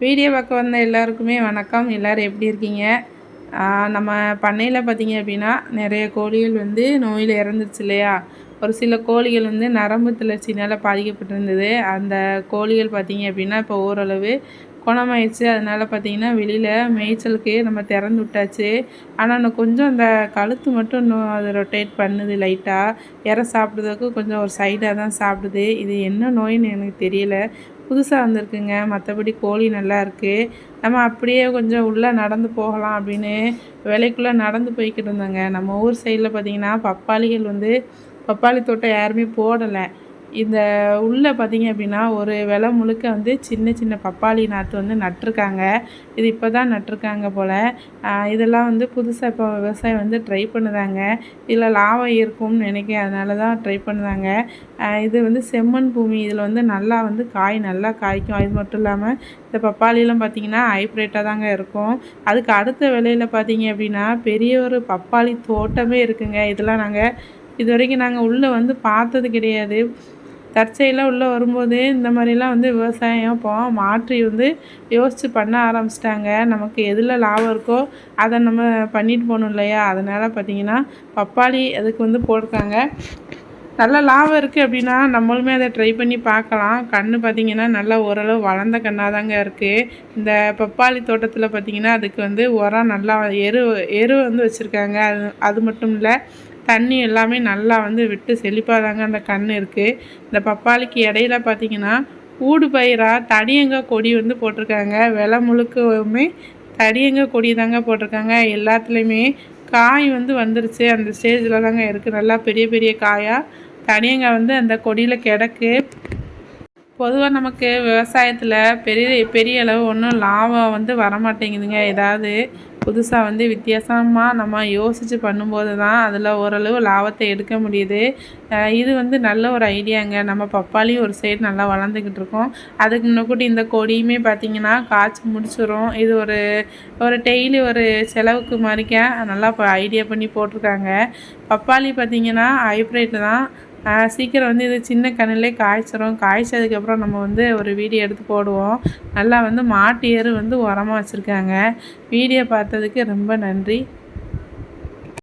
Video பார்க்க வந்த எல்லாருக்குமே வணக்கம். எல்லோரும் எப்படி இருக்கீங்க? நம்ம பண்ணையில் பார்த்திங்க அப்படின்னா நிறைய கோழிகள் வந்து நோயில் இறந்துருச்சு இல்லையா? ஒரு சில கோழிகள் வந்து நரம்பு தளர்ச்சினால் பாதிக்கப்பட்டிருந்தது. அந்த கோழிகள் பார்த்திங்க அப்படின்னா இப்போ ஓரளவு குணமாயிடுச்சு. அதனால் பார்த்திங்கன்னா வெளியில் மேய்ச்சலுக்கு நம்ம திறந்து விட்டாச்சு. ஆனால் இன்னும் கொஞ்சம் அந்த கழுத்து மட்டும் இன்னும் அது ரொட்டேட் பண்ணுது லைட்டாக. இற சாப்பிட்றதுக்கு கொஞ்சம் ஒரு சைடாக தான் சாப்பிடுது. இது என்ன நோயின்னு எனக்கு தெரியல. புதுசாக வந்திருக்குங்க. மற்றபடி கோழி நல்லா இருக்குது. நம்ம அப்படியே கொஞ்சம் உள்ளே நடந்து போகலாம் அப்படின்னு வேலைக்குள்ளே நடந்து போய்கிட்டு இருந்தோங்க. நம்ம ஊர் சைடில் பார்த்திங்கன்னா பப்பாளி தோட்டம் யாருமே போடலை. இந்த உள்ளே பார்த்திங்க அப்படின்னா ஒரு விலை முழுக்க வந்து சின்ன சின்ன பப்பாளி நாற்று வந்து நட்டிருக்காங்க. இது இப்போ தான் நட்டிருக்காங்க போல். இதெல்லாம் வந்து புதுசாக இப்போ விவசாயம் வந்து ட்ரை பண்ணுதாங்க. இதில் லாபம் இருக்கும்னு நினைக்கிறேன். அதனால தான் ட்ரை பண்ணுதாங்க. இது வந்து செம்மண் பூமி. இதில் வந்து நல்லா வந்து காய் நல்லா காய்க்கும். அது மட்டும் இல்லாமல் இந்த பப்பாளிலாம் பார்த்திங்கன்னா ஹைப்ரேட்டாக தாங்க இருக்கும். அதுக்கு அடுத்த விலையில் பார்த்திங்க அப்படின்னா பெரிய ஒரு பப்பாளி தோட்டமே இருக்குங்க. இதெல்லாம் இது வரைக்கும் நாங்கள் உள்ளே வந்து பார்த்தது கிடையாது. தற்செயலாக உள்ளே வரும்போது இந்த மாதிரிலாம் வந்து விவசாயம் இப்போ மாற்றி வந்து யோசித்து பண்ண ஆரம்பிச்சிட்டாங்க. நமக்கு எதில் லாபம் இருக்கோ அதை நம்ம பண்ணிட்டு போகணும் இல்லையா? அதனால் பார்த்திங்கன்னா பப்பாளி அதுக்கு வந்து போட்டிருக்காங்க. நல்ல லாபம் இருக்குது அப்படின்னா நம்மளுமே அதை ட்ரை பண்ணி பார்க்கலாம். கன்று பார்த்திங்கன்னா நல்லா ஓரளவு வளர்ந்த கன்றாக தாங்க இருக்குது. இந்த பப்பாளி தோட்டத்தில் பார்த்திங்கன்னா அதுக்கு வந்து உரம் நல்லா எரு வந்து வச்சுருக்காங்க. அது மட்டும் இல்லை, தண்ணி எல்லாமே நல்லா வந்து விட்டு செழிப்பாக தாங்க அந்த கன்று இருக்குது. இந்த பப்பாளிக்கு இடையில பார்த்திங்கன்னா ஊடு பயிராக தடியங்காய் கொடி வந்து போட்டிருக்காங்க. விலை முழுக்கவுமே தடியங்காய் கொடி தாங்க போட்டிருக்காங்க. எல்லாத்துலேயுமே காய் வந்து வந்துருச்சு. அந்த ஸ்டேஜில் தாங்க இருக்குது. நல்லா பெரிய பெரிய காயாக தடியங்காய் வந்து அந்த கொடியில் கிடக்கு. பொதுவாக நமக்கு விவசாயத்தில் பெரிய அளவு ஒன்றும் லாபம் வந்து வரமாட்டேங்குதுங்க. ஏதாவது புதுசாக வந்து வித்தியாசமாக நம்ம யோசித்து பண்ணும்போது தான் அதில் ஓரளவு லாபத்தை எடுக்க முடியுது. இது வந்து நல்ல ஒரு ஐடியாங்க. நம்ம பப்பாளியும் ஒரு சைடு நல்லா வளர்ந்துக்கிட்டு இருக்கோம். அதுக்கு முன்னக்கூட்டி இந்த கொடியுமே பார்த்திங்கன்னா காய்ச்சி முடிச்சிடும். இது ஒரு டெய்லி ஒரு செலவுக்கு மாதிரிக்க நல்லா ஐடியா பண்ணி போட்டிருக்காங்க. பப்பாளி பார்த்திங்கன்னா ஹைப்ரேட்டு தான். சீக்கிரம் வந்து இது சின்ன கன்றுலே காய்ச்சிரும். காய்ச்சதுக்கப்புறம் நம்ம வந்து ஒரு வீடியோ எடுத்து போடுவோம். நல்லா வந்து மாட்டு எரு வந்து உரமாக வச்சுருக்காங்க. வீடியோ பார்த்ததுக்கு ரொம்ப நன்றி.